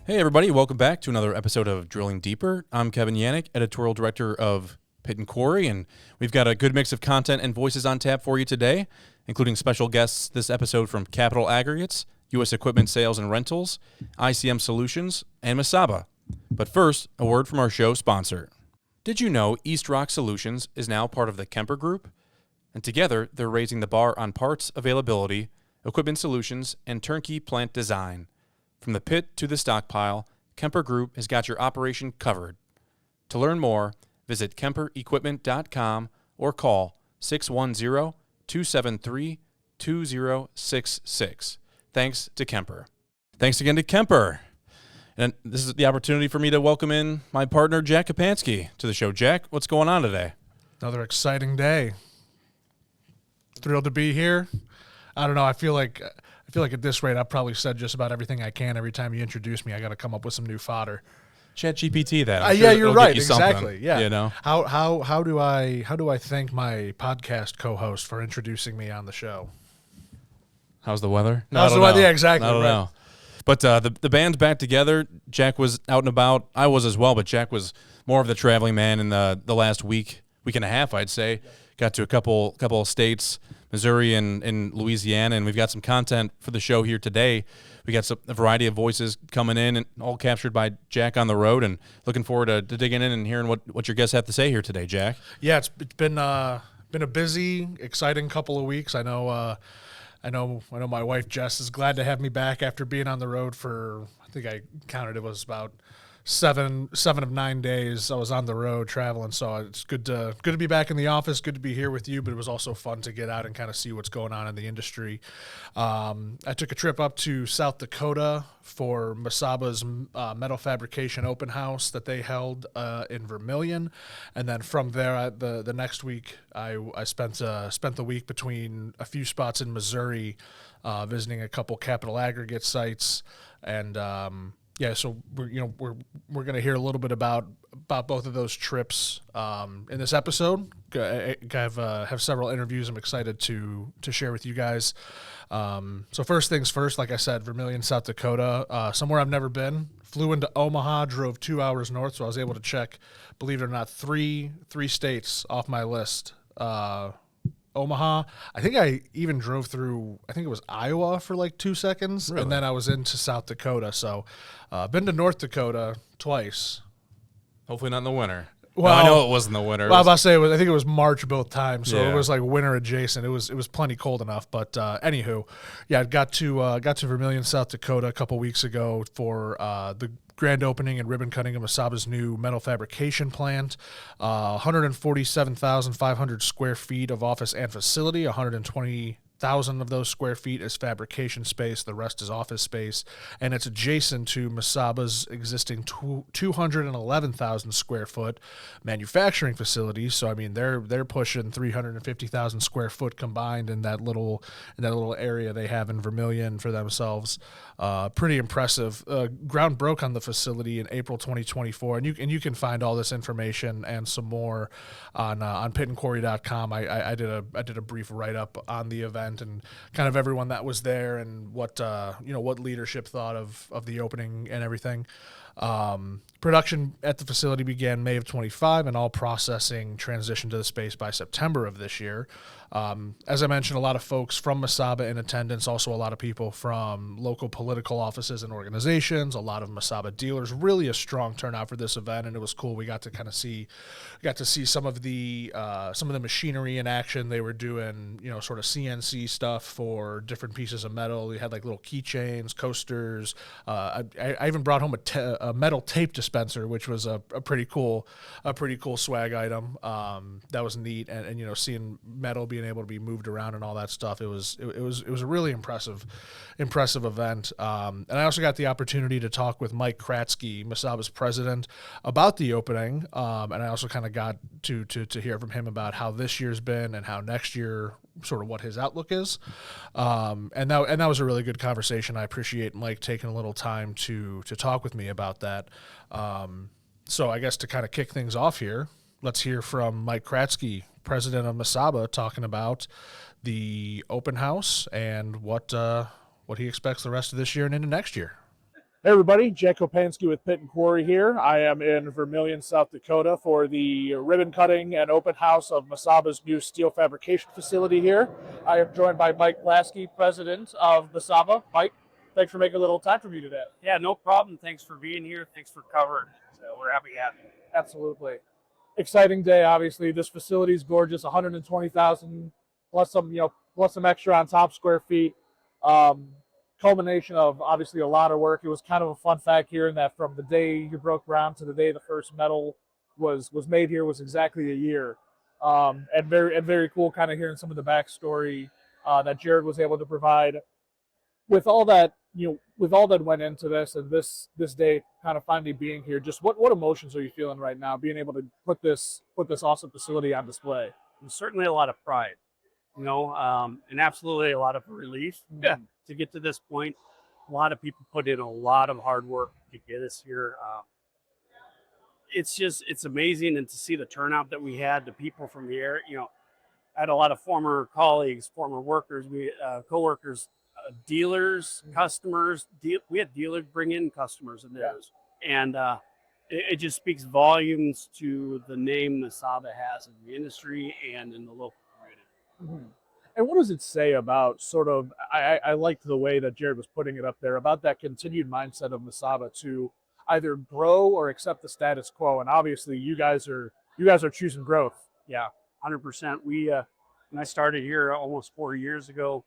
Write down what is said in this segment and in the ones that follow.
Hey everybody, welcome back to another episode of Drilling Deeper. I'm Kevin Yannick, editorial director of Pit and Quarry, and we've got a good mix of content and voices on tap for you today, including special guests this episode from Capital Aggregates, U.S. Equipment Sales and Rentals, ICM Solutions, and Masaba. But first, a word from our show sponsor. Did you know East Rock Solutions is now part of the Kemper Group? And together, they're raising the bar on parts availability, equipment solutions, and turnkey plant design. From the pit to the stockpile, Kemper Group has got your operation covered. To learn more, visit KemperEquipment.com or call 610-273-2066. Thanks to Kemper. Thanks again to Kemper. And this is the opportunity for me to welcome in my partner, Jack Kopanski, to the show. Jack, what's going on today? Another exciting day. Thrilled to be here. I don't know. I feel like at this rate, I've probably said just about everything I can every time you introduce me. I got to come up with some new fodder. ChatGPT that. Yeah, you're right. Exactly. Something, yeah. You know. How do I thank my podcast co-host for introducing me on the show? How's the weather? How's the weather? Yeah, exactly. I don't know. But the band's back together. Jack was out and about. I was as well, but Jack was more of the traveling man in the last week and a half, I'd say. Got to a couple of states, Missouri and Louisiana, and we've got some content for the show here today. We got a variety of voices coming in, and all captured by Jack on the road, and looking forward to digging in and hearing what your guests have to say here today, Jack. Yeah, it's been a busy, exciting couple of weeks. I know my wife Jess is glad to have me back after being on the road for, I think I counted it was about 7 of 9 days I was on the road traveling, so it's good to be back in the office, good to be here with you, but it was also fun to get out and kind of see what's going on in the industry. I took a trip up to South Dakota for Masaba's metal fabrication open house that they held in Vermillion, and then from there the next week I spent the week between a few spots in Missouri, visiting a couple Capital Aggregates sites, and yeah, so we're going to hear a little bit about both of those trips in this episode. I have several interviews I'm excited to share with you guys. So first things first, like I said, Vermillion, South Dakota, somewhere I've never been. Flew into Omaha, drove 2 hours north, so I was able to check, believe it or not, three states off my list. Omaha. I think I even drove through, I think it was Iowa for like 2 seconds, really? And then I was into South Dakota. So been to North Dakota twice. Hopefully not in the winter. Well, no, I know it wasn't the winter. Well, I was about to say, I think it was March both times, so Yeah. It was like winter adjacent. It was plenty cold enough, but anywho, yeah, I got to Vermillion, South Dakota a couple weeks ago for the grand opening and ribbon cutting of Masaba's new metal fabrication plant. 147,500 square feet of office and facility. 120,000 of those square feet is fabrication space. The rest is office space, and it's adjacent to Masaba's existing 211,000 square foot manufacturing facility. So I mean, they're pushing 350,000 square foot combined in that little area they have in Vermillion for themselves. Pretty impressive. Ground broke on the facility in April 2024, and you can find all this information and some more on pitandquarry.com. I did a brief write up on the event and kind of everyone that was there and what leadership thought of the opening and everything. Production at the facility began May of 25, and all processing transitioned to the space by September of this year. As I mentioned, a lot of folks from Masaba in attendance, also a lot of people from local political offices and organizations, a lot of Masaba dealers, really a strong turnout for this event, and it was cool. We got to see some of the machinery in action. They were doing, sort of CNC stuff for different pieces of metal. We had like little keychains, coasters. I even brought home a metal tape dispenser, which was a pretty cool swag item. That was neat, and seeing metal being able to be moved around and all that stuff, it was a really impressive event. And I also got the opportunity to talk with Mike Krajewski, Masaba's president, about the opening, and I also kind of got to hear from him about how this year's been and how next year, sort of what his outlook is. And that was a really good conversation. I appreciate Mike taking a little time to talk with me about that. So I guess to kind of kick things off here, let's hear from Mike Krajewski, president of Masaba, talking about the open house and what he expects the rest of this year and into next year. Hey everybody, Jack Kopanski with Pit and Quarry here. I am in Vermillion, South Dakota for the ribbon cutting and open house of Masaba's new steel fabrication facility here. I am joined by Mike Krajewski, president of Masaba. Mike, thanks for making a little time for me today. Yeah, no problem. Thanks for being here. Thanks for covering. So we're happy to have you. Absolutely. Exciting day, obviously. This facility is gorgeous, 120,000 plus some extra on top square feet. Culmination of obviously a lot of work. It was kind of a fun fact here in that from the day you broke ground to the day the first metal was made here was exactly a year. And very cool kind of hearing some of the backstory that Jared was able to provide with all that went into this and this day kind of finally being here. Just what emotions are you feeling right now being able to put this awesome facility on display? And certainly a lot of pride, and absolutely a lot of relief. Yeah. To get to this point. A lot of people put in a lot of hard work to get us here. It's amazing, and to see the turnout that we had, the people from the area. I had a lot of former colleagues, former workers, co-workers, dealers, customers. We had dealers bring in customers in theirs, and it just speaks volumes to the name Masaba has in the industry and in the local community. Mm-hmm. And what does it say about sort of, I liked the way that Jared was putting it up there, about that continued mindset of Masaba to either grow or accept the status quo? And obviously you guys are choosing growth. Yeah, 100%. When I started here almost 4 years ago,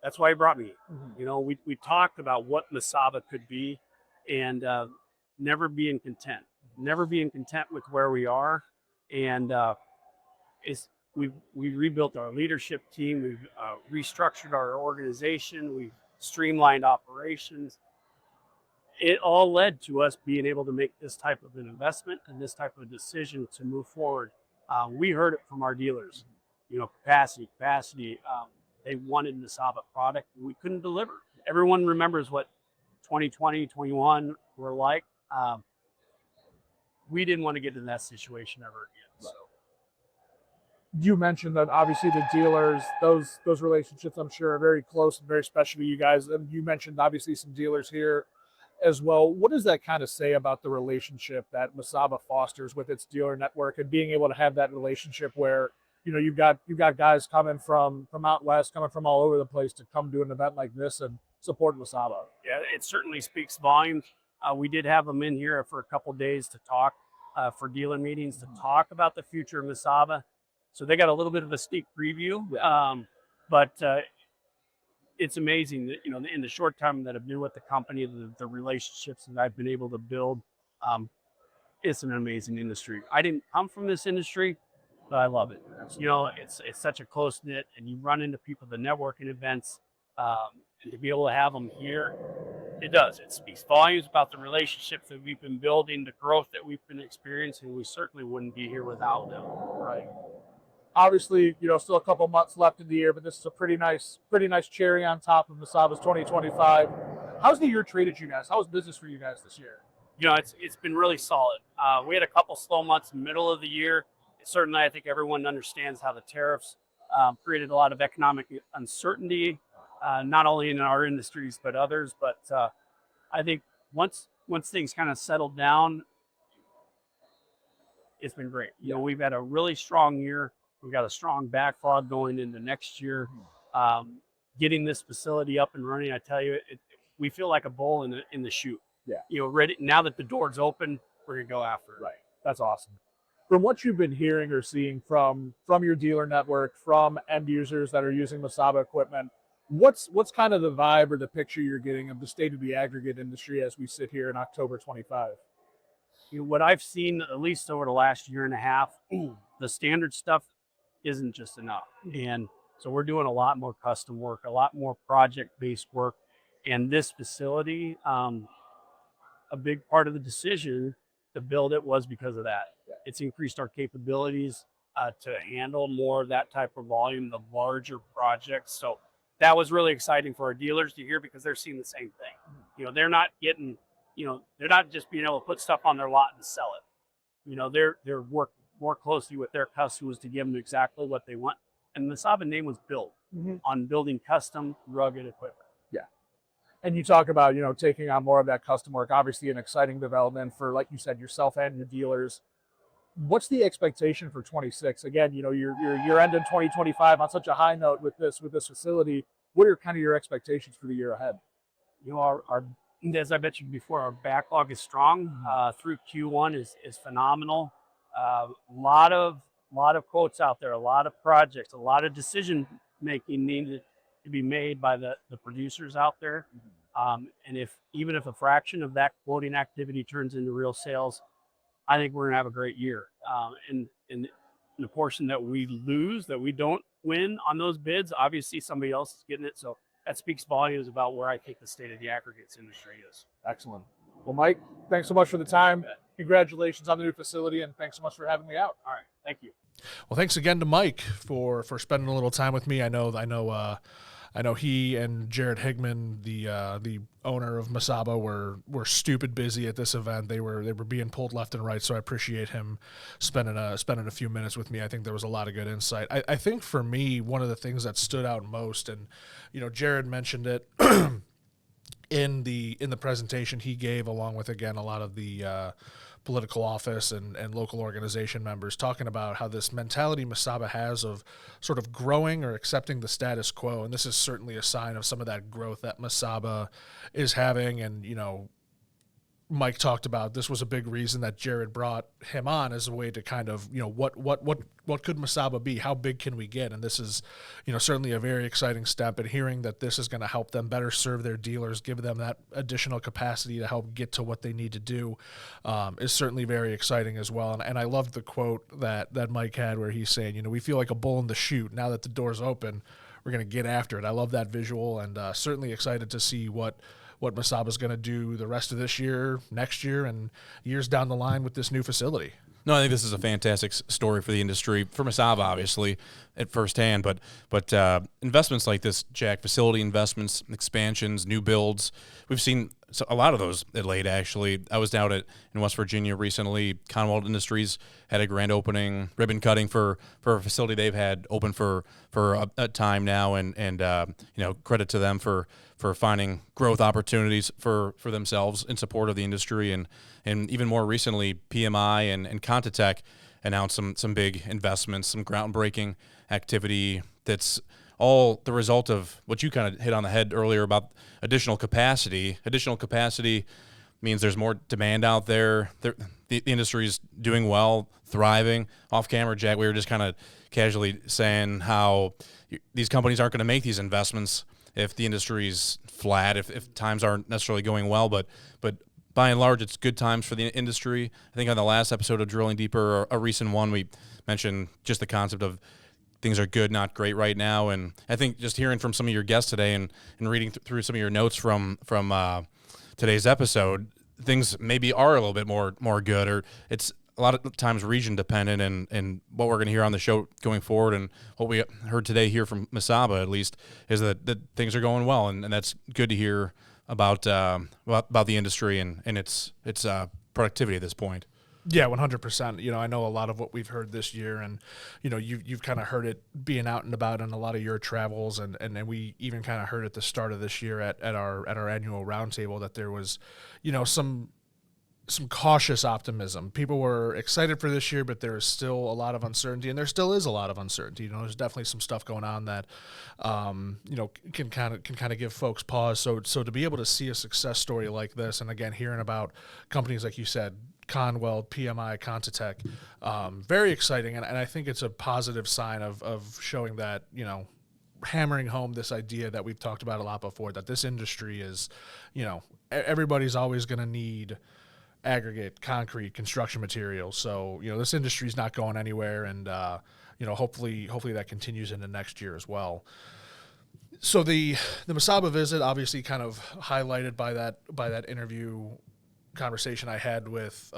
that's why he brought me. Mm-hmm. We talked about what Masaba could be, and never being content with where we are. And we rebuilt our leadership team. We've restructured our organization. We've streamlined operations. It all led to us being able to make this type of an investment and this type of decision to move forward. We heard it from our dealers. Capacity. They wanted Masaba product. We couldn't deliver. Everyone remembers what 2020, 21 were like. We didn't want to get in that situation ever again. So. You mentioned that obviously the dealers, those relationships, I'm sure, are very close and very special to you guys. And you mentioned obviously some dealers here as well. What does that kind of say about the relationship that Masaba fosters with its dealer network, and being able to have that relationship where you've got guys coming from out west, coming from all over the place to come do an event like this and support Masaba? Yeah, it certainly speaks volumes. We did have them in here for a couple days to talk, for dealer meetings, to talk about the future of Masaba. So they got a little bit of a sneak preview, but it's amazing that, in the short time that I've been with the company, the relationships that I've been able to build, it's an amazing industry. I didn't come from this industry, but I love it. It's such a close knit, and you run into people at the networking events, and to be able to have them here, it does. It speaks volumes about the relationships that we've been building, the growth that we've been experiencing. We certainly wouldn't be here without them. Right. Obviously, still a couple months left in the year, but this is a pretty nice cherry on top of Masaba's 2025. How's the year treated you guys? How was business for you guys this year? It's been really solid. We had a couple slow months in the middle of the year. Certainly, I think everyone understands how the tariffs created a lot of economic uncertainty, not only in our industries but others. But I think once things kind of settled down, it's been great. We've had a really strong year. We've got a strong backlog going into next year. Getting this facility up and running, I tell you, we feel like a bull in the chute. Yeah. Ready now that the door's open, we're gonna go after it. Right. That's awesome. From what you've been hearing or seeing from your dealer network, from end users that are using Masaba equipment, what's kind of the vibe or the picture you're getting of the state of the aggregate industry as we sit here in October 25? What I've seen, at least over the last year and a half, the standard stuff isn't just enough. And so we're doing a lot more custom work, a lot more project-based work. And this facility, a big part of the decision to build it was because of that. Yeah. It's increased our capabilities to handle more of that type of volume, the larger projects. So that was really exciting for our dealers to hear, because they're seeing the same thing. They're not getting, they're not just being able to put stuff on their lot and sell it. They're working more closely with their customers to give them exactly what they want. And the Masaba name was built on building custom rugged equipment. Yeah. And you talk about, taking on more of that custom work, obviously an exciting development for, like you said, yourself and your dealers. What's the expectation for 26? Again, you're ending 2025 on such a high note with this facility. What are kind of your expectations for the year ahead? Our as I mentioned before, our backlog is strong. Through Q1 is phenomenal. A lot of quotes out there, a lot of projects, a lot of decision making needed to be made by the producers out there. And even if a fraction of that quoting activity turns into real sales, I think we're gonna have a great year. And the portion that we lose, that we don't win on those bids, obviously somebody else is getting it. So that speaks volumes about where I think the state of the aggregates industry is. Excellent. Well, Mike, thanks so much for the time. Congratulations on the new facility, and thanks so much for having me out. All right, thank you. Well, thanks again to Mike for spending a little time with me. I know he and Jared Higman, the owner of Masaba, were stupid busy at this event. They were being pulled left and right, so I appreciate him spending a few minutes with me. I think there was a lot of good insight. I think for me, one of the things that stood out most, and Jared mentioned it in the presentation he gave, along with again a lot of the political office and local organization members, talking about how this mentality Masaba has of sort of growing or accepting the status quo. And this is certainly a sign of some of that growth that Masaba is having. And, Mike talked about this was a big reason that Jared brought him on as a way to kind of, what could Masaba be? How big can we get? And this is, certainly a very exciting step. And hearing that this is going to help them better serve their dealers, give them that additional capacity to help get to what they need to do, is certainly very exciting as well. And I loved the quote that Mike had where he's saying, we feel like a bull in the chute. Now that the door's open, we're going to get after it. I love that visual, and certainly excited to see what Masaba's going to do the rest of this year, next year, and years down the line with this new facility. No, I think this is a fantastic story for the industry, for Masaba, obviously, at firsthand. But investments like this, Jack, facility investments, expansions, new builds, we've seen a lot of those at late, actually. I was down in West Virginia recently. Commonwealth Industries had a grand opening, ribbon cutting for a facility they've had open for a time now, and credit to them for finding growth opportunities for themselves in support of the industry. And even more recently, PMI and Contitech announced some big investments, some groundbreaking activity that's all the result of what you kind of hit on the head earlier about additional capacity. Additional capacity means there's more demand out there. The industry is doing well, thriving. Off camera, Jack, we were just kind of casually saying how these companies aren't going to make these investments if the industry's flat, if times aren't necessarily going well. But by and large, it's good times for the industry. I think on the last episode of Drilling Deeper, a recent one, we mentioned just the concept of things are good, not great right now. And I think just hearing from some of your guests today and reading through some of your notes from today's episode, things maybe are a little bit more good, or it's a lot of times region dependent. And what we're going to hear on the show going forward, and what we heard today here from Masaba at least, is that things are going well, and that's good to hear about the industry and its productivity at this point. Yeah, 100%. I know a lot of what we've heard this year, and you've kind of heard it being out and about in a lot of your travels, and we even kind of heard at the start of this year at our annual roundtable that there was, some cautious optimism. People were excited for this year, but there is still a lot of uncertainty, and there still is a lot of uncertainty. There's definitely some stuff going on that, can kind of give folks pause. So to be able to see a success story like this, and again, hearing about companies like you said, Conweld, PMI, Contitech, very exciting, and I think it's a positive sign of showing that, hammering home this idea that we've talked about a lot before, that this industry is, everybody's always going to need aggregate, concrete, construction materials. So, this industry is not going anywhere, and hopefully that continues into next year as well. So the Masaba visit, obviously kind of highlighted by that interview conversation I had with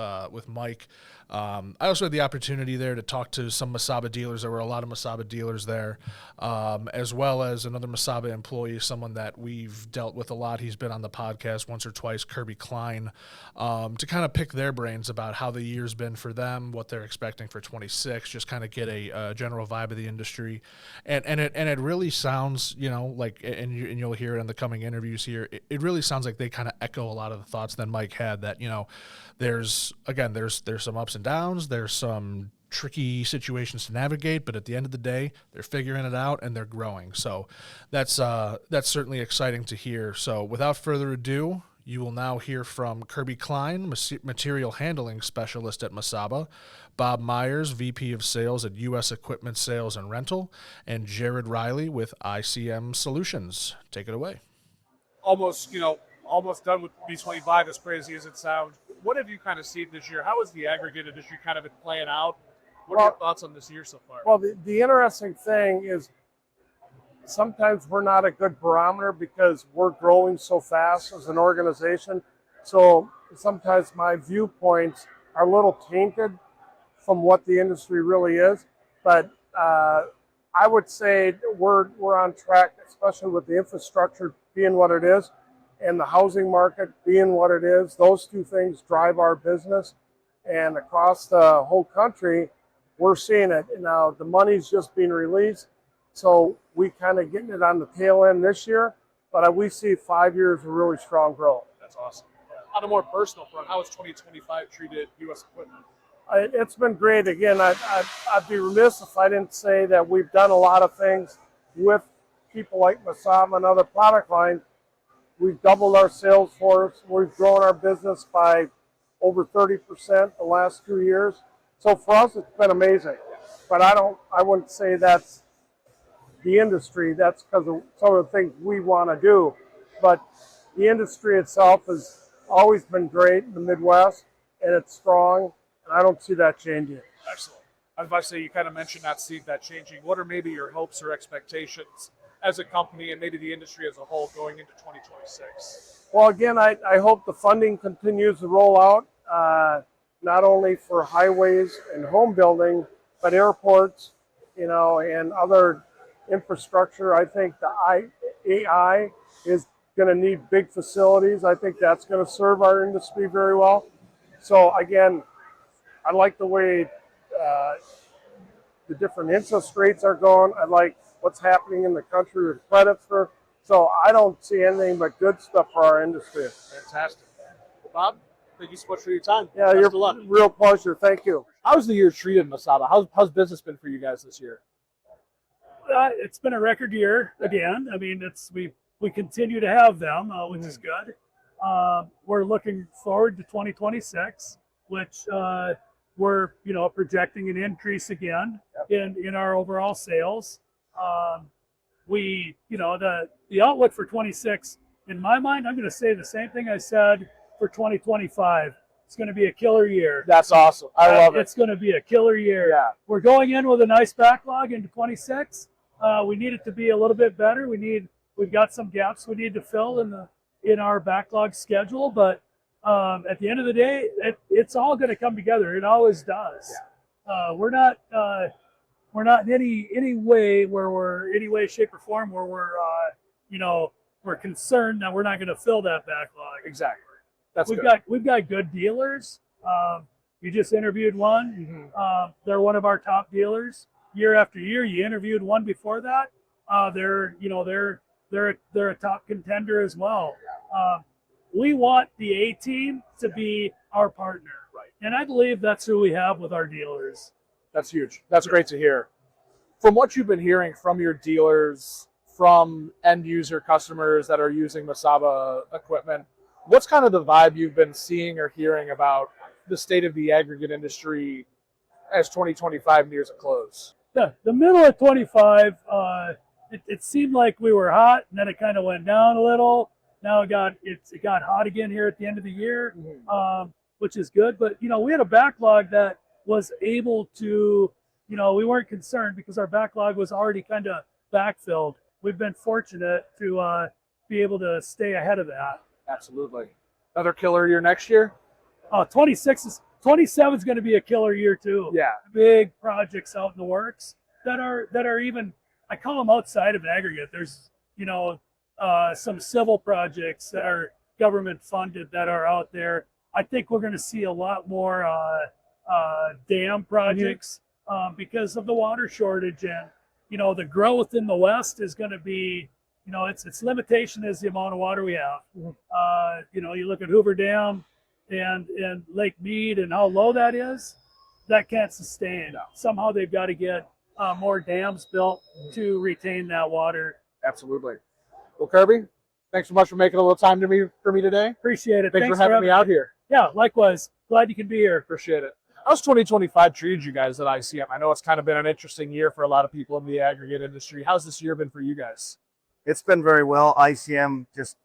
Mike. I also had the opportunity there to talk to some Masaba dealers. There were a lot of Masaba dealers there, as well as another Masaba employee, someone that we've dealt with a lot. He's been on the podcast once or twice, Kirby Klein, to kind of pick their brains about how the year's been for them, what they're expecting for 26, just kind of get a general vibe of the industry. And it really sounds, like, and you'll hear it in the coming interviews here, it really sounds like they kind of echo a lot of the thoughts that Mike had, that, there's some ups and downs, there's some tricky situations to navigate, but at the end of the day, they're figuring it out and they're growing. So that's certainly exciting to hear. So without further ado, you will now hear from Kirby Klein, material handling specialist at Masaba, Bob Myers, VP of Sales at U.S. Equipment Sales and Rental, and Jared Riley with ICM Solutions. Take it away. Almost done with B25, as crazy as it sounds. What have you kind of seen this year? How has the aggregate industry kind of been playing out? What are your thoughts on this year so far? Well, the interesting thing is sometimes we're not a good barometer because we're growing so fast as an organization. So sometimes my viewpoints are a little tainted from what the industry really is. But I would say we're on track, especially with the infrastructure being what it is and the housing market being what it is. Those two things drive our business. And across the whole country, we're seeing it. Now, the money's just being released, so we kind of getting it on the tail end this year, but we see 5 years of really strong growth. That's awesome. On a more personal front, how has 2025 treated U.S. Equipment? It's been great. Again, I'd be remiss if I didn't say that we've done a lot of things with people like Masaba and other product lines. We've doubled our sales force. We've grown our business by over 30% the last 2 years. So for us, it's been amazing. But I wouldn't say that's the industry. That's because of some of the things we want to do. But the industry itself has always been great in the Midwest, and it's strong, and I don't see that changing. Excellent. I was about to say, you kind of mentioned that changing. What are maybe your hopes or expectations as a company and maybe the industry as a whole going into 2026? Well, again, I hope the funding continues to roll out, not only for highways and home building, but airports, and other infrastructure. I think the AI is going to need big facilities. I think that's going to serve our industry very well. So again, I like the way the different interest rates are going. I like what's happening in the country with credits so I don't see anything but good stuff for our industry. Fantastic. Bob, thank you so much for your time. Yeah, Best of luck. Real pleasure. Thank you. How's the year treated Masaba? How's business been for you guys this year? It's been a record year again. I mean, we continue to have them, which is good. We're looking forward to 2026, which we're projecting an increase again in our overall sales. The outlook for 26, in my mind, I'm going to say the same thing I said for 2025. It's going to be a killer year. That's awesome. I love it. It's going to be a killer year. Yeah. We're going in with a nice backlog into 26. We need it to be a little bit better. We've got some gaps we need to fill in our backlog schedule, but at the end of the day, it's all going to come together. It always does. Yeah. We're not in any way, shape, or form where we're concerned that we're not going to fill that backlog. Exactly. We've got good dealers. You just interviewed one. Mm-hmm. They're one of our top dealers. Year after year, you interviewed one before that. They're a top contender as well. We want the A team to be our partner, right? And I believe that's who we have with our dealers. That's huge. That's great to hear. From what you've been hearing from your dealers, from end user customers that are using Masaba equipment, what's kind of the vibe you've been seeing or hearing about the state of the aggregate industry as 2025 nears a close? The middle of 25, it seemed like we were hot, and then it kind of went down a little. Now it got hot again here at the end of the year, which is good. But we had a backlog that was able to, we weren't concerned because our backlog was already kind of backfilled. We've been fortunate to be able to stay ahead of that. Absolutely. Another killer year next year? 26 27 is going to be a killer year too. Yeah. Big projects out in the works that are even, I call them outside of aggregate. There's, some civil projects that are government funded that are out there. I think we're going to see a lot more dam projects because of the water shortage, and the growth in the West is going to be, its limitation is the amount of water we have. You look at Hoover Dam and Lake Mead and how low that is, that can't sustain. Somehow they've got to get more dams built to retain that water. Absolutely. Well, Kirby, thanks so much for making a little time for me today. Appreciate it. Thanks for having me out here. Yeah, likewise. Glad you can be here. Appreciate it. How's 2025 treated you guys at ICM? I know it's kind of been an interesting year for a lot of people in the aggregate industry. How's this year been for you guys? It's been very well. ICM just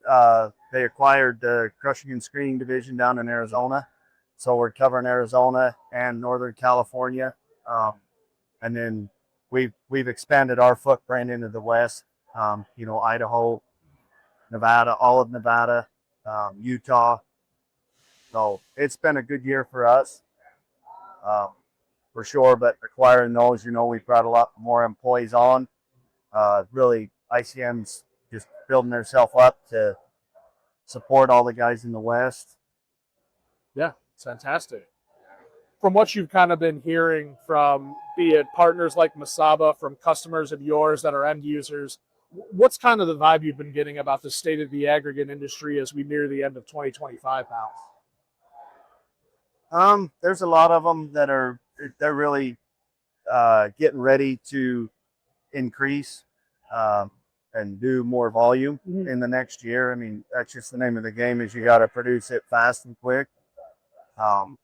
they acquired the crushing and screening division down in Arizona, so we're covering Arizona and Northern California, and then we've expanded our footprint into the West. Idaho, Nevada, all of Nevada, Utah. So it's been a good year for us, for sure. But acquiring those, we've brought a lot more employees on. Really, ICM's just building themselves up to support all the guys in the West. Yeah, it's fantastic. From what you've kind of been hearing from, be it partners like Masaba, from customers of yours that are end users, what's kind of the vibe you've been getting about the state of the aggregate industry as we near the end of 2025, pal? There's a lot of them they're really getting ready to increase and do more volume in the next year. I mean, that's just the name of the game, is you got to produce it fast and quick.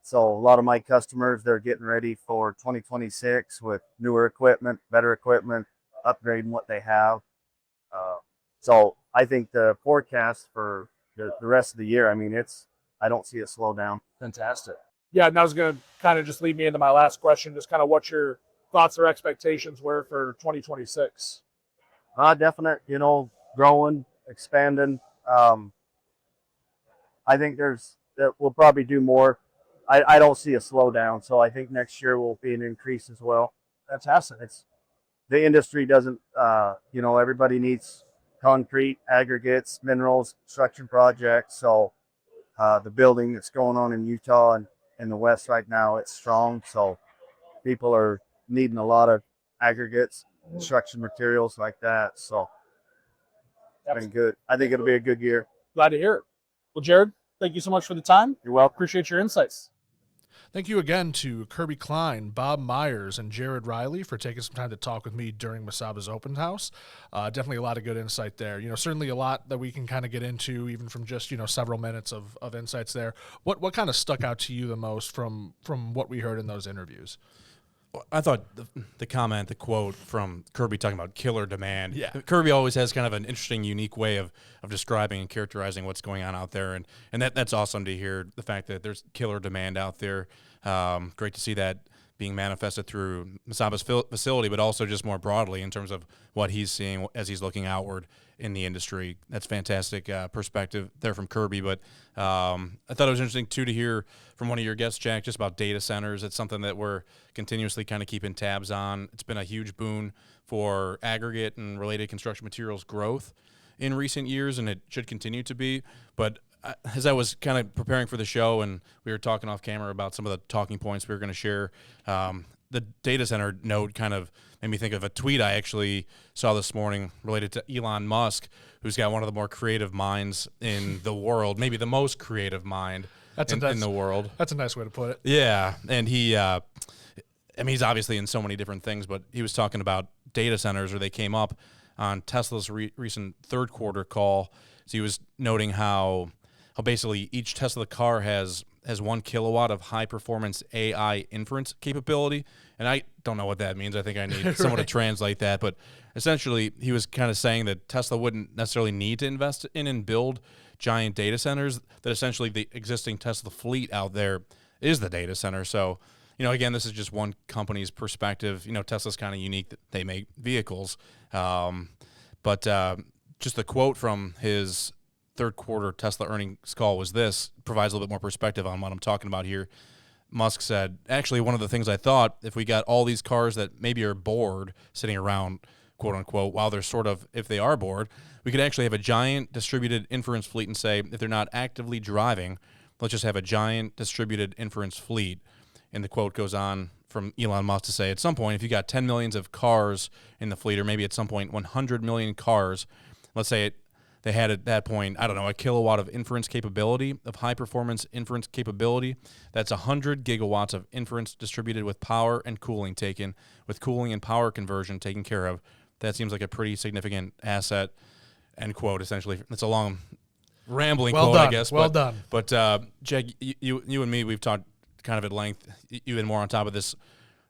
So a lot of my customers, they're getting ready for 2026 with newer equipment, better equipment, upgrading what they have. So I think the forecast for the rest of the year, I don't see it slow down. Fantastic. Yeah, and that was going to kind of just lead me into my last question, just kind of what your thoughts or expectations were for 2026. Definite, growing, expanding. I think we'll probably do more. I don't see a slowdown, so I think next year will be an increase as well. Fantastic. The industry doesn't, everybody needs concrete, aggregates, minerals, construction projects. So the building that's going on in Utah and in the West right now, it's strong. So people are needing a lot of aggregates, construction materials like that. So it's been good. I think it'll be a good year. Glad to hear it. Well, Jared, thank you so much for the time. You're welcome. Appreciate your insights. Thank you again to Kirby Klein, Bob Myers, and Jared Riley for taking some time to talk with me during Masaba's open house. Definitely a lot of good insight there. Certainly a lot that we can kind of get into, even from just several minutes of insights there. What kind of stuck out to you the most from what we heard in those interviews? I thought the quote from Kirby talking about killer demand. Yeah. Kirby always has kind of an interesting, unique way of describing and characterizing what's going on out there. And that's awesome to hear, the fact that there's killer demand out there. Great to see that being manifested through Masaba's facility, but also just more broadly in terms of what he's seeing as he's looking outward in the industry. That's fantastic perspective there from Kirby. But I thought it was interesting, too, to hear from one of your guests, Jack, just about data centers. It's something that we're continuously kind of keeping tabs on. It's been a huge boon for aggregate and related construction materials growth in recent years, and it should continue to be. But as I was kind of preparing for the show and we were talking off camera about some of the talking points we were going to share, the data center note kind of made me think of a tweet I actually saw this morning related to Elon Musk, who's got one of the more creative minds in the world, maybe the most creative mind in the world. That's a nice way to put it. Yeah, and he, he's obviously in so many different things, but he was talking about data centers, or they came up on Tesla's recent third quarter call. So he was noting how basically each Tesla car has 1 kilowatt of high performance AI inference capability. And I don't know what that means. I think I need someone to translate that. But essentially, he was kind of saying that Tesla wouldn't necessarily need to invest in and build giant data centers, that essentially the existing Tesla fleet out there is the data center. So, again, this is just one company's perspective. Tesla's kind of unique that they make vehicles. But just the quote from his third quarter Tesla earnings call was this, provides a little bit more perspective on what I'm talking about here. Musk said, actually, one of the things I thought, if we got all these cars that maybe are bored sitting around, quote unquote, while they're sort of, if they are bored, we could actually have a giant distributed inference fleet and say, if they're not actively driving, let's just have a giant distributed inference fleet. And the quote goes on from Elon Musk to say, at some point, if you got 10 millions of cars in the fleet, or maybe at some point 100 million cars, let's say they had at that point, I don't know, a kilowatt of inference capability, of high-performance inference capability. That's 100 gigawatts of inference distributed with power and cooling taken, with cooling and power conversion taken care of. That seems like a pretty significant asset, end quote, essentially. It's a long, rambling quote, I guess. Well done. But, Jack, you and me, we've talked kind of at length, you've been more on top of this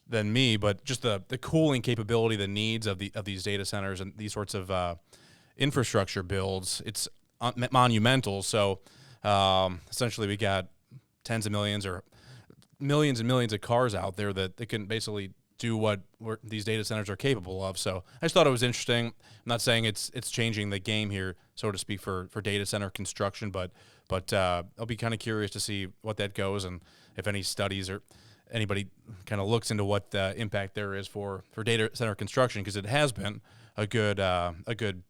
than me, but just the cooling capability, the needs of these data centers and these sorts of infrastructure builds, it's monumental. So essentially we got tens of millions or millions and millions of cars out there that they can basically do what these data centers are capable of. So I just thought it was interesting. I'm not saying it's changing the game here, so to speak, for data center construction, but I'll be kind of curious to see what that goes and if any studies or anybody kind of looks into what the impact there is for data center construction, because it has been a good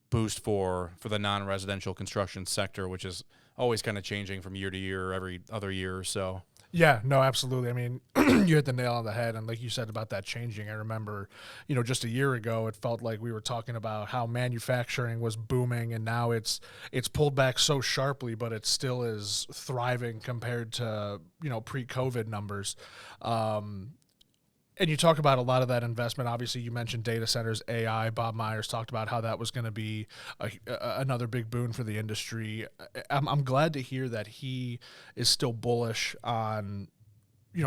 boost for the non-residential construction sector, which is always kind of changing from year to year, every other year or so. Yeah, no, absolutely. I mean, you hit the nail on the head. And like you said about that changing, I remember, just a year ago, it felt like we were talking about how manufacturing was booming, and now it's pulled back so sharply, but it still is thriving compared to, pre-COVID numbers. And you talk about a lot of that investment. Obviously, you mentioned data centers, AI. Bob Myers talked about how that was going to be another big boon for the industry. I'm glad to hear that he is still bullish on,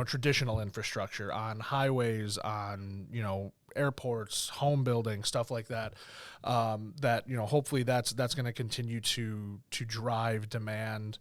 traditional infrastructure, on highways, on, airports, home building, stuff like that. That hopefully that's going to continue to drive demand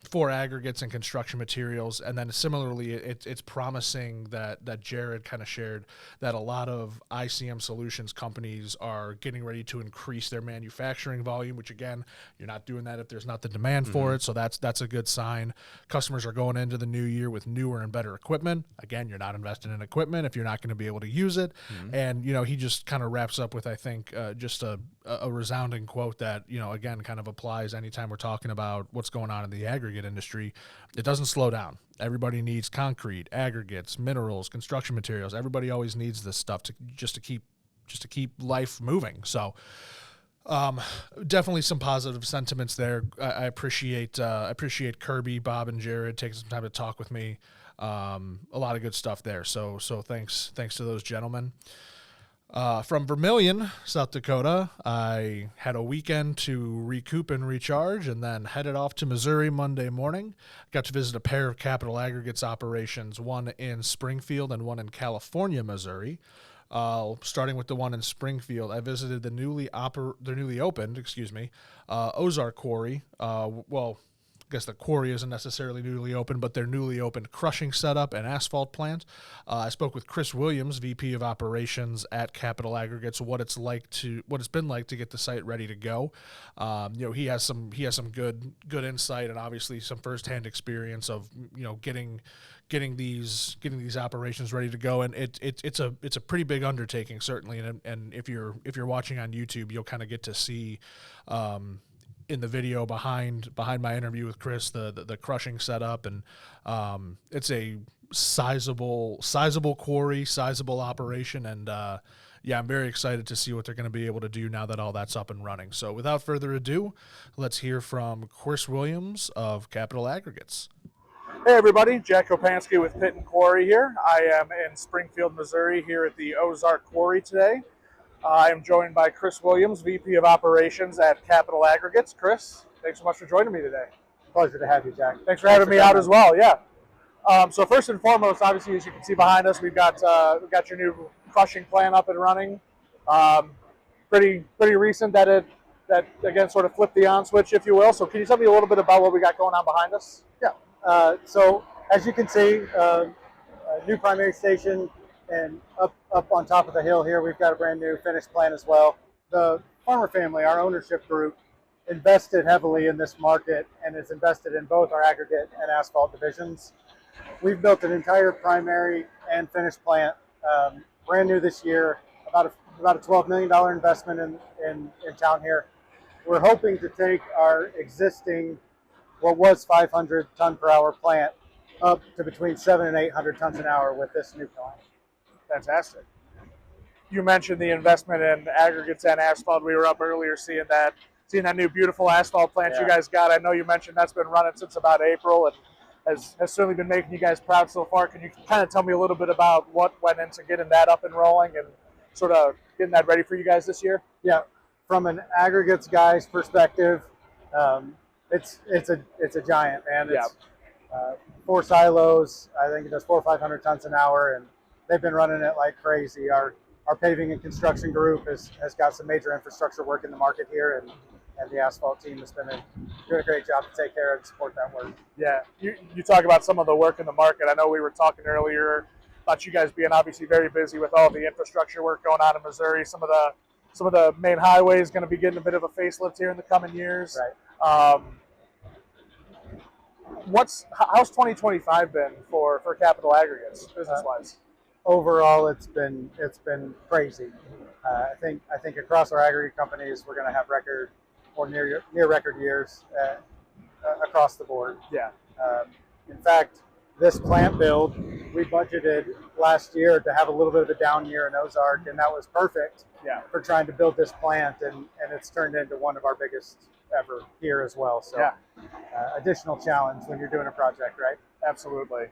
for aggregates and construction materials. And then similarly, it's promising that Jared kind of shared that a lot of ICM solutions companies are getting ready to increase their manufacturing volume, which again, you're not doing that if there's not the demand for it. So that's a good sign. Customers are going into the new year with newer and better equipment. Again, you're not investing in equipment if you're not going to be able to use it. And, he just kind of wraps up with, I think, just a resounding quote that, again, kind of applies anytime we're talking about what's going on in the aggregate industry. It doesn't slow down. Everybody needs concrete, aggregates, minerals, construction materials. Everybody always needs this stuff to keep life moving. So definitely some positive sentiments there. I appreciate Kirby, Bob, and Jared taking some time to talk with me. A lot of good stuff there. So thanks to those gentlemen. From Vermillion, South Dakota, I had a weekend to recoup and recharge, and then headed off to Missouri Monday morning. Got to visit a pair of Capital Aggregates operations, one in Springfield and one in California, Missouri. Starting with the one in Springfield, I visited the newly opened Ozark Quarry. I guess the quarry isn't necessarily newly opened, but their newly opened crushing setup and asphalt plant. I spoke with Chris Williams, VP of Operations at Capital Aggregates, what it's been like to get the site ready to go. He has some good insight and obviously some firsthand experience of getting these operations ready to go, and it's a pretty big undertaking certainly. And if you're watching on YouTube, you'll kind of get to see. In the video behind my interview with Chris, the crushing setup, and it's a sizable quarry, sizable operation, and I'm very excited to see what they're going to be able to do now that all that's up and running. So without further ado, let's hear from Chris Williams of Capital Aggregates. Hey everybody, Jack Kopanski with Pit and Quarry here. I am in Springfield, Missouri here at the Ozark Quarry today. I am joined by Chris Williams, VP of Operations at Capital Aggregates. Chris, thanks so much for joining me today. Pleasure to have you, Jack. Thanks for having me out as well. Yeah. So first and foremost, obviously, as you can see behind us, we've got your new crushing plant up and running. Pretty recent that again sort of flipped the on switch, if you will. So can you tell me a little bit about what we got going on behind us? Yeah. So as you can see, a new primary station. And up on top of the hill here, we've got a brand new finished plant as well. The Farmer family, our ownership group, invested heavily in this market and is invested in both our aggregate and asphalt divisions. we've built an entire primary and finished plant, brand new this year, about a $12 million investment in town here. We're hoping to take our existing, what was 500 ton per hour plant up to between 700 and 800 tons an hour with this new plant. Fantastic. You mentioned the investment in aggregates and asphalt. We were up earlier seeing that new beautiful asphalt plant you guys got. I know you mentioned that's been running since about April and has certainly been making you guys proud so far. Can you kind of tell me a little bit about what went into getting that up and rolling and sort of getting that ready for you guys this year? Yeah, from an aggregates guy's perspective, it's a giant, man. It's 4 silos. I think it does 400 or 500 tons an hour, and they've been running it like crazy. Our paving and construction group has got some major infrastructure work in the market here, and the asphalt team has been doing a great job to take care of and support that work. Yeah, you talk about some of the work in the market. I know we were talking earlier about you guys being obviously very busy with all the infrastructure work going on in Missouri. Some of the main highways going to be getting a bit of a facelift here in the coming years. Right. How's 2025 been for Capital Aggregates business wise? Overall, it's been crazy. I think across our aggregate companies, we're going to have record or near record years across the board. Yeah. In fact, this plant build, we budgeted last year to have a little bit of a down year in Ozark, and that was perfect for trying to build this plant, and it's turned into one of our biggest ever here as well. So additional challenge when you're doing a project, right? Absolutely.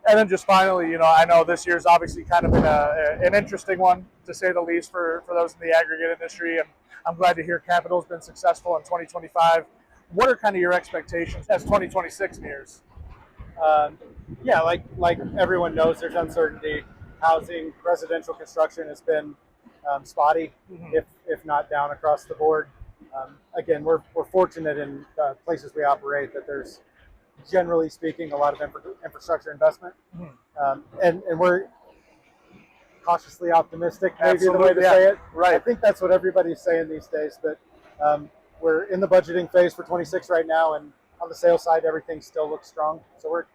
And then just finally, I know this year's obviously kind of been an interesting one, to say the least, for those in the aggregate industry, and I'm glad to hear Capital's been successful in 2025. What are kind of your expectations as 2026 nears? Like everyone knows, there's uncertainty. Housing, residential construction has been spotty, if not down across the board. Again, we're fortunate in places we operate that there's, generally speaking, a lot of infrastructure investment, and we're cautiously optimistic, maybe the way to say it. Right. I think that's what everybody's saying these days, but we're in the budgeting phase for 26 right now, and on the sales side, everything still looks strong, so we're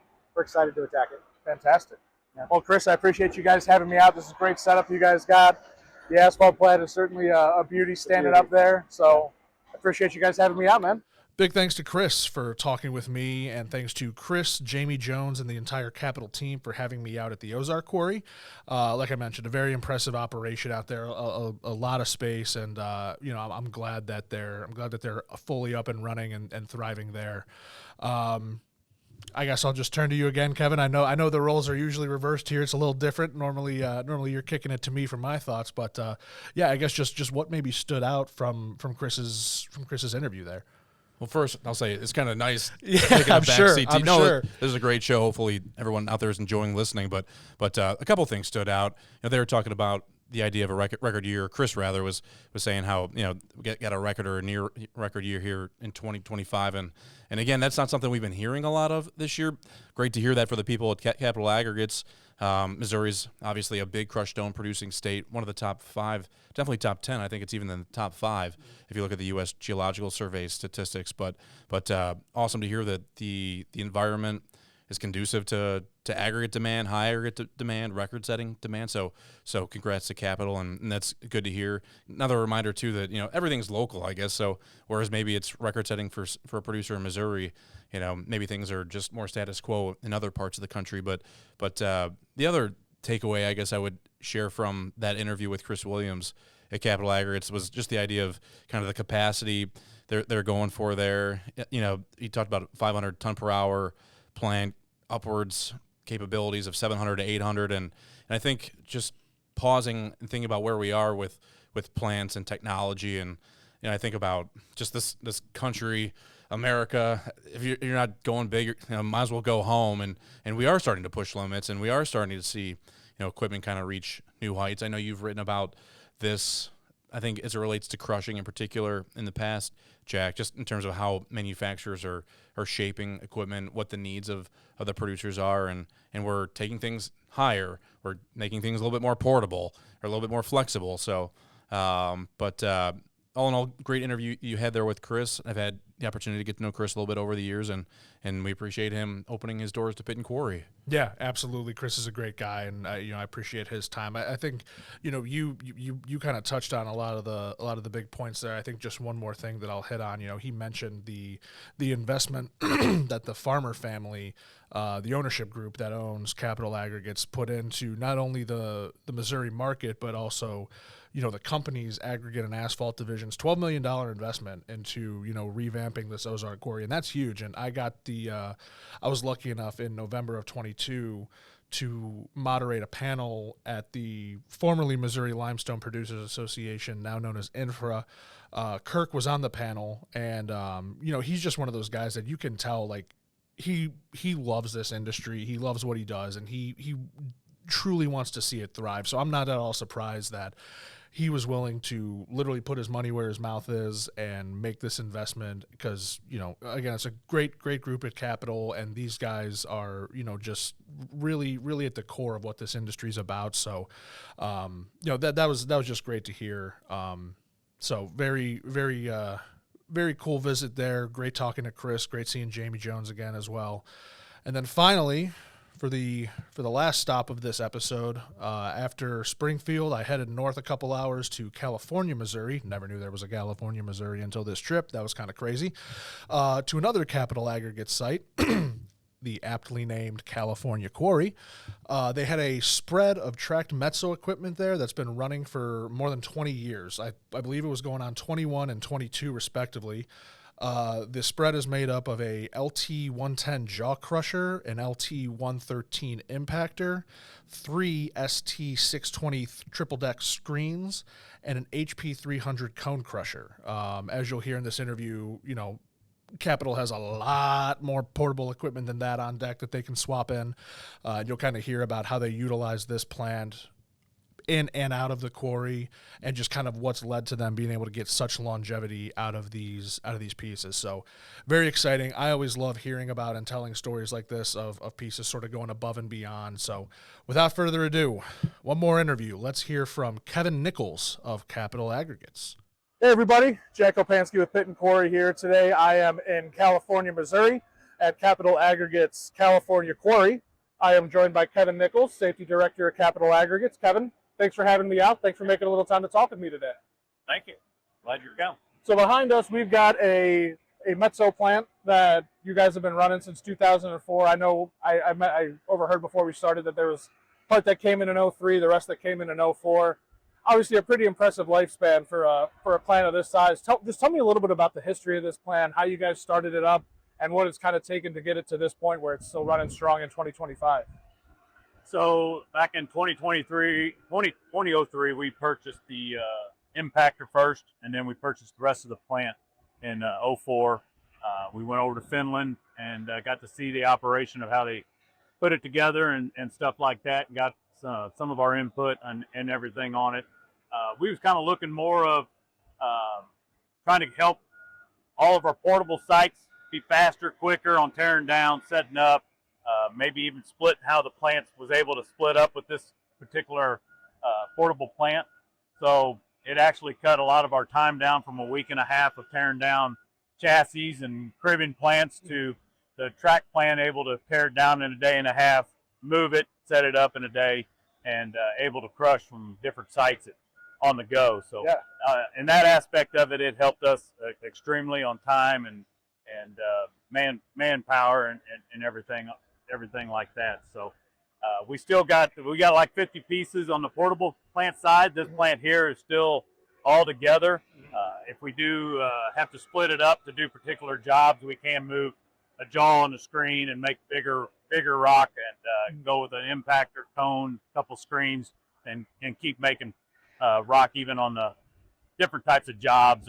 excited to attack it. Fantastic. Yeah. Well, Chris, I appreciate you guys having me out. This is a great setup you guys got. The asphalt plant is certainly a beauty standing up there, so I appreciate you guys having me out, man. Big thanks to Chris for talking with me, and thanks to Chris, Jamie Jones, and the entire Capital team for having me out at the Ozark Quarry. Like I mentioned, a very impressive operation out there, a lot of space, and I'm glad that they're fully up and running and thriving there. I guess I'll just turn to you again, Kevin. I know the roles are usually reversed here. It's a little different. Normally you're kicking it to me for my thoughts, but I guess just what maybe stood out from Chris's interview there. Well, first, I'll say it's kind of nice. I'm sure. This is a great show. Hopefully, everyone out there is enjoying listening. But a couple things stood out. They were talking about the idea of a record year. Chris rather was saying how got a record or a near record year here in 2025, and again, that's not something we've been hearing a lot of this year. Great to hear that for the people at Capital Aggregates. Missouri's obviously a big crushed stone producing state, one of the top 5, definitely top 10. I think it's even in the top 5 if you look at the U.S. Geological Survey statistics. But awesome to hear that the environment is conducive to aggregate demand, high aggregate demand, record-setting demand. So congrats to Capital, and that's good to hear. Another reminder too that everything's local, I guess. So whereas maybe it's record-setting for a producer in Missouri, maybe things are just more status quo in other parts of the country. But the other takeaway I guess I would share from that interview with Chris Williams at Capital Aggregates was just the idea of kind of the capacity they're going for there. He talked about 500 ton per hour plant, upwards capabilities of 700 to 800, and I think just pausing and thinking about where we are with plants and technology, and I think about just this country, America. If you're not going big, might as well go home, and we are starting to push limits, and we are starting to see equipment kind of reach new heights. I know you've written about this, I think, as it relates to crushing in particular in the past, Jack, just in terms of how manufacturers are shaping equipment, what the needs of the producers are, and we're taking things higher. We're making things a little bit more portable or a little bit more flexible. So, but all in all, great interview you had there with Chris. I've had the opportunity to get to know Chris a little bit over the years, and we appreciate him opening his doors to Pit and Quarry. Yeah, absolutely. Chris is a great guy, and I appreciate his time. I think, you kind of touched on a lot of the big points there. I think just one more thing that I'll hit on. He mentioned the investment that the farmer family, the ownership group that owns Capital Aggregates, put into not only the Missouri market, but also the company's aggregate and asphalt division's $12 million investment into, revamping this Ozark Quarry. And that's huge. And I was lucky enough in November of 22 to moderate a panel at the formerly Missouri Limestone Producers Association, now known as Infra. Kirk was on the panel, and, he's just one of those guys that you can tell, like, he loves this industry. He loves what he does, and he truly wants to see it thrive. So I'm not at all surprised that he was willing to literally put his money where his mouth is and make this investment because, again, it's a great group at Capital, and these guys are, just really, really at the core of what this industry is about. So, that was just great to hear. So very, very, very cool visit there. Great talking to Chris. Great seeing Jamie Jones again as well. And then finally, for the last stop of this episode, after Springfield, I headed north a couple hours to California, Missouri. Never knew there was a California, Missouri until this trip. That was kind of crazy. To another Capital Aggregates site, the aptly named California Quarry. They had a spread of tracked mezzo equipment there that's been running for more than 20 years. I believe it was going on 21 and 22 respectively. The spread is made up of a LT-110 jaw crusher, an LT-113 impactor, 3 ST-620 triple deck screens, and an HP-300 cone crusher. As you'll hear in this interview, Capital has a lot more portable equipment than that on deck that they can swap in. You'll kind of hear about how they utilize this plant in and out of the quarry, and just kind of what's led to them being able to get such longevity out of these pieces. So very exciting. I always love hearing about and telling stories like this of pieces sort of going above and beyond. So without further ado, one more interview. Let's hear from Kevin Nichols of Capital Aggregates. Hey everybody, Jack Kopanski with Pitt and Quarry here. Today I am in California, Missouri at Capital Aggregates California Quarry. I am joined by Kevin Nichols, Safety Director at Capital Aggregates. Kevin, thanks for having me out. Thanks for making a little time to talk with me today. Thank you. Glad you're coming. So behind us, we've got a mezzo plant that you guys have been running since 2004. I know I overheard before we started that there was part that came in 03, the rest that came in 04. Obviously, a pretty impressive lifespan for a plant of this size. Just tell me a little bit about the history of this plant, how you guys started it up, and what it's kind of taken to get it to this point where it's still running strong in 2025. So back in 2003, we purchased the impactor first, and then we purchased the rest of the plant in 04. We went over to Finland and got to see the operation of how they put it together and stuff like that, and got some of our input and everything on it. We was kind of looking more of trying to help all of our portable sites be faster, quicker on tearing down, setting up, maybe even split how the plant was able to split up with this particular portable plant. So it actually cut a lot of our time down from a week and a half of tearing down chassis and cribbing plants to the track plant able to tear it down in a day and a half, move it, set it up in a day, and able to crush from different sites on the go. So in that aspect of it, it helped us extremely on time and manpower and everything like that. So we got like 50 pieces on the portable plant side. This plant here is still all together. If we do have to split it up to do particular jobs, we can move a jaw on the screen and make bigger rock and go with an impactor, cone, couple screens, and keep making rock even on the different types of jobs,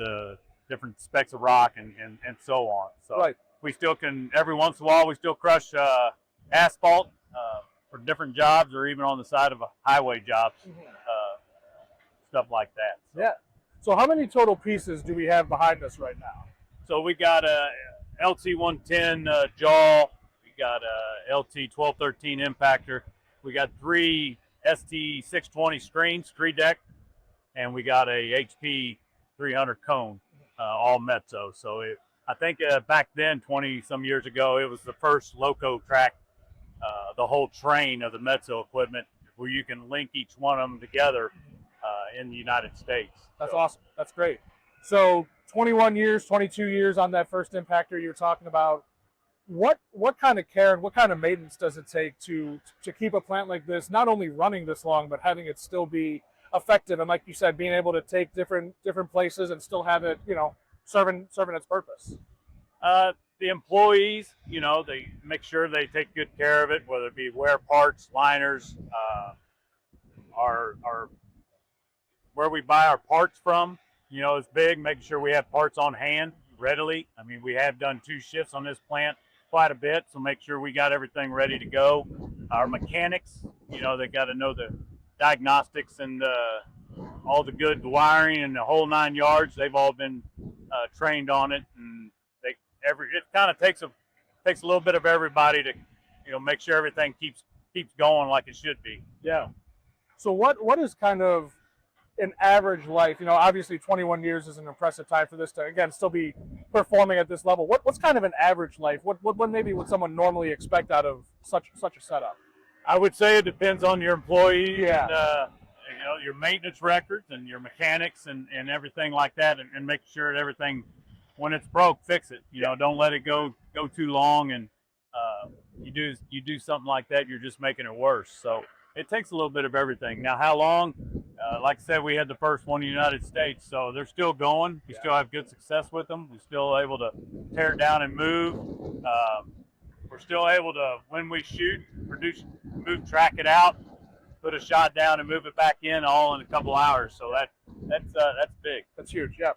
different specs of rock and so on. So we still can, every once in a while, we still crush asphalt for different jobs, or even on the side of a highway jobs, stuff like that. So. Yeah. So how many total pieces do we have behind us right now? So we got a LT-110 jaw, we got a LT-1213 impactor, we got 3 ST-620 screens, 3-deck, and we got a HP-300 cone, all mezzo. So I think back then, 20-some years ago, it was the first loco track the whole train of the Metso equipment, where you can link each one of them together in the United States. That's awesome. That's great. So 21 years, 22 years on that first impactor you're talking about. What kind of care and what kind of maintenance does it take to keep a plant like this not only running this long, but having it still be effective, and like you said, being able to take different places and still have it, serving its purpose? The employees, they make sure they take good care of it, whether it be wear parts, liners, our where we buy our parts from, is big, making sure we have parts on hand readily. I mean, we have done 2 shifts on this plant quite a bit, so make sure we got everything ready to go. Our mechanics, they got to know the diagnostics and all the good wiring and the whole 9 yards. They've all been trained on it, and it kind of takes a little bit of everybody to make sure everything keeps going like it should be. Yeah. So what is kind of an average life? Obviously 21 years is an impressive time for this to, again, still be performing at this level. What's kind of an average life? What maybe would someone normally expect out of such a setup? I would say it depends on your employees, yeah. And, your maintenance records and your mechanics and everything like that, and make sure that everything, when it's broke, fix it. Don't let it go too long, and you do something like that, you're just making it worse. So it takes a little bit of everything. Now, how long? Like I said, we had the first one in the United States, so they're still going. We still have good success with them. We're still able to tear it down and move. We're still able to, when we shoot, track it out, put a shot down, and move it back in all in a couple hours. So that's big. That's huge. Yeah.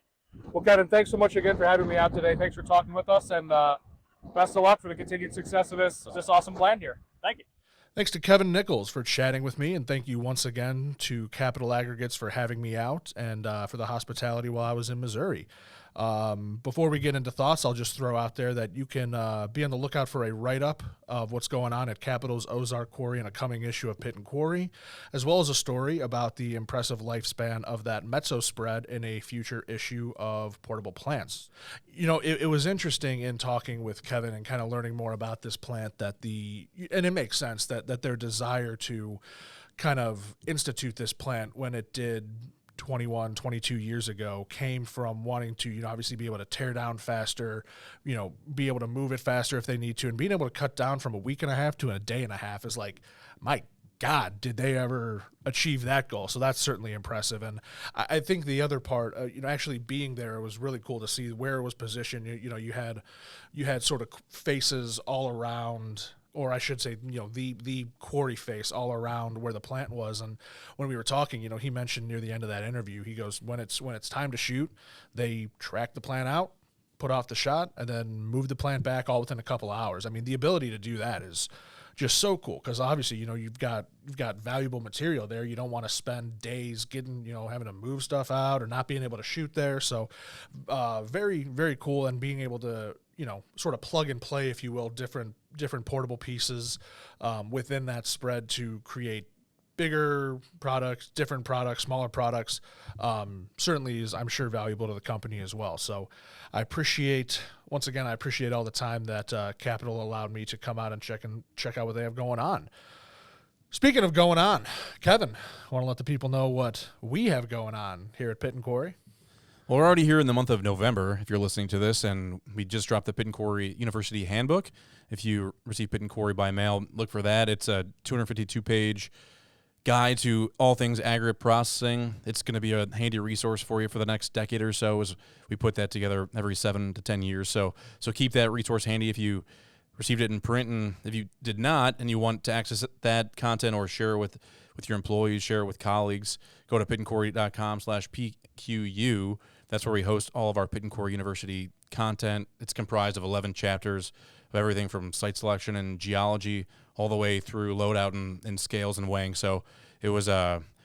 Well, Kevin, thanks so much again for having me out today. Thanks for talking with us, and best of luck for the continued success of this awesome plan here. Thank you. Thanks to Kevin Nichols for chatting with me, and thank you once again to Capital Aggregates for having me out and for the hospitality while I was in Missouri. Before we get into thoughts, I'll just throw out there that you can be on the lookout for a write-up of what's going on at Capital's Ozark Quarry in a coming issue of Pit and Quarry, as well as a story about the impressive lifespan of that Metso spread in a future issue of Portable Plants. It was interesting in talking with Kevin and kind of learning more about this plant and it makes sense that their desire to kind of institute this plant when it did 21, 22 years ago came from wanting to, obviously be able to tear down faster, be able to move it faster if they need to, and being able to cut down from a week and a half to a day and a half is like, my God, did they ever achieve that goal? So that's certainly impressive. And I think the other part, actually being there, was really cool to see where it was positioned. You had sort of faces all around, or I should say, the quarry face all around where the plant was. And when we were talking, he mentioned near the end of that interview, he goes, when it's time to shoot, they track the plant out, put off the shot, and then move the plant back all within a couple of hours. I mean, the ability to do that is just so cool, because obviously, you've got valuable material there. You don't want to spend days getting, having to move stuff out or not being able to shoot there. So very, very cool. And being able to, sort of plug and play, if you will, different portable pieces within that spread to create bigger products, different products, smaller products, certainly is, I'm sure, valuable to the company as well. So I appreciate all the time that Capital allowed me to come out and check out what they have going on. Speaking of going on, Kevin, I want to let the people know what we have going on here at Pit and Quarry. Well, we're already here in the month of November, if you're listening to this, and we just dropped the Pit and Quarry University Handbook. If you receive Pit and Quarry by mail, look for that. It's a 252-page guide to all things aggregate processing. It's going to be a handy resource for you for the next decade or so, as we put that together every 7 to 10 years. So keep that resource handy if you received it in print, and if you did not and you want to access that content or share it with your employees, share it with colleagues, go to pitandquarry.com/PQU. That's where we host all of our Pit and Quarry University content. It's comprised of 11 chapters of everything from site selection and geology all the way through loadout and scales and weighing. So it was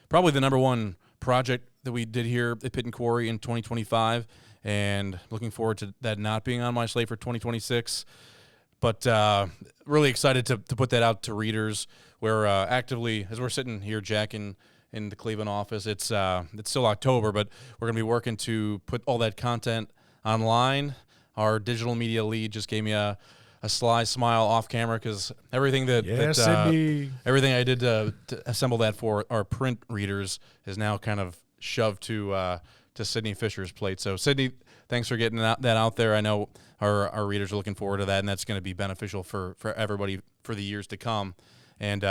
probably the number one project that we did here at Pit and Quarry in 2025, and looking forward to that not being on my slate for 2026. But really excited to put that out to readers. We're actively, as we're sitting here, Jack, in the Cleveland office, it's still October, but we're going to be working to put all that content online. Our digital media lead just gave me a a sly smile off camera because everything Sydney. everything I did to assemble that for our print readers is now kind of shoved to Sydney Fisher's plate. So Sydney, thanks for getting that out there. I know our readers are looking forward to that, and that's going to be beneficial for everybody for the years to come. And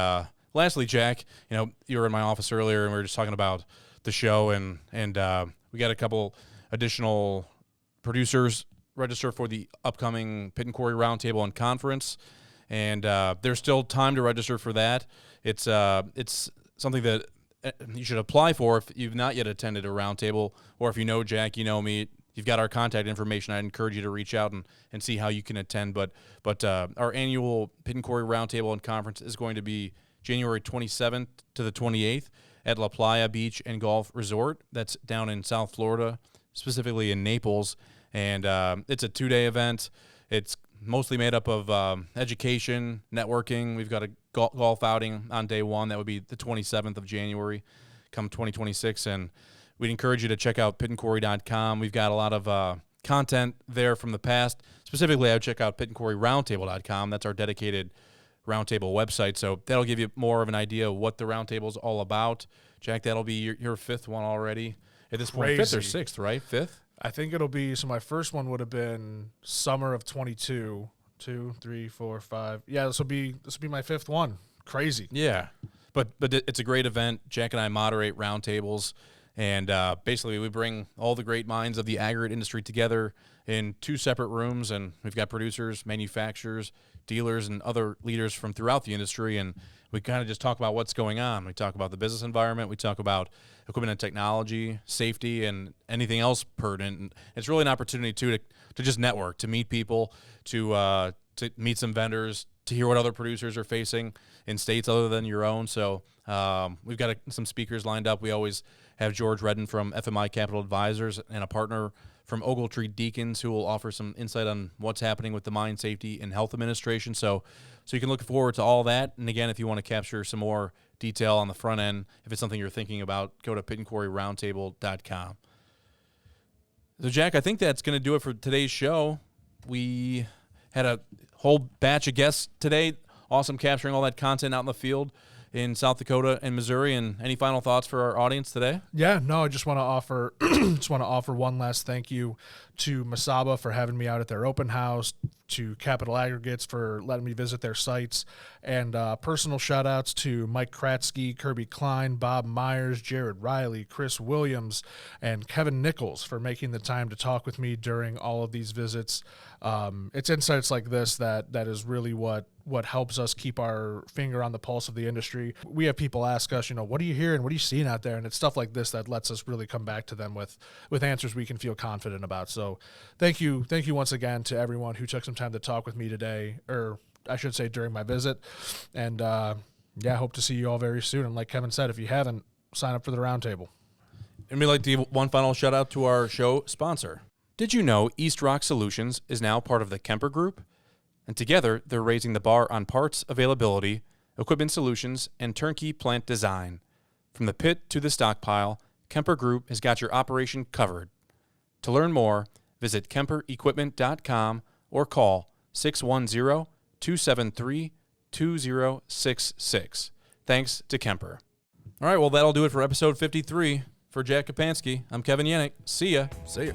lastly, Jack, you were in my office earlier, and we were just talking about the show, and we got a couple additional producers register for the upcoming Pit and Quarry Roundtable and Conference, and there's still time to register for that. It's something that you should apply for if you've not yet attended a roundtable, or if you know Jack, you know me, you've got our contact information. I'd encourage you to reach out and see how you can attend. But our annual Pit and Quarry Roundtable and Conference is going to be January 27th to the 28th at La Playa Beach and Golf Resort. That's down in South Florida, specifically in Naples. And it's a 2-day event. It's mostly made up of education, networking. We've got a golf outing on day one. That would be the 27th of January, come 2026. And we'd encourage you to check out pitandquarry.com. We've got a lot of content there from the past. Specifically, I would check out pitandquarryroundtable.com. That's our dedicated roundtable website. So that'll give you more of an idea of what the roundtable is all about. Jack, that'll be your fifth one already. At this point, fifth or sixth, right? Fifth? I think it'll be, so my first one would have been summer of 22. 2, 3, 4, 5. Yeah, this will be my fifth one. Crazy. Yeah. But it's a great event. Jack and I moderate roundtables, and basically we bring all the great minds of the aggregate industry together in 2 separate rooms, and we've got producers, manufacturers, dealers, and other leaders from throughout the industry, and we kind of just talk about what's going on. We talk about the business environment. We talk about equipment and technology, safety, and anything else pertinent. And it's really an opportunity, too, to just network, to meet people, to meet some vendors, to hear what other producers are facing in states other than your own. So we've got some speakers lined up. We always have George Redden from FMI Capital Advisors and a partner from Ogletree Deacons who will offer some insight on what's happening with the Mine Safety and Health Administration. So you can look forward to all that. And again, if you want to capture some more detail on the front end, if it's something you're thinking about, go to pitandquarryroundtable.com. So Jack, I think that's going to do it for today's show. We had a whole batch of guests today. Awesome capturing all that content out in the field in South Dakota and Missouri. And any final thoughts for our audience today? Yeah, no, I just want to offer one last thank you to Masaba for having me out at their open house, to Capital Aggregates for letting me visit their sites, and personal shout outs to Mike Krajewski, Kirby Klein, Bob Myers, Jared Riley, Chris Williams, and Kevin Nichols for making the time to talk with me during all of these visits. It's insights like this that is really what helps us keep our finger on the pulse of the industry. We have people ask us, what are you hearing? What are you seeing out there? And it's stuff like this that lets us really come back to them with answers we can feel confident about. So thank you once again to everyone who took some time to talk with me today, or I should say during my visit. And hope to see you all very soon. And like Kevin said, if you haven't, sign up for the roundtable. And we'd like to give one final shout out to our show sponsor. Did you know East Rock Solutions is now part of the Kemper Group? And together, they're raising the bar on parts availability, equipment solutions, and turnkey plant design. From the pit to the stockpile, Kemper Group has got your operation covered. To learn more, visit KemperEquipment.com or call 610-273-2066. Thanks to Kemper. All right, well, that'll do it for episode 53. For Jack Kopanski, I'm Kevin Yannick. See ya. See ya.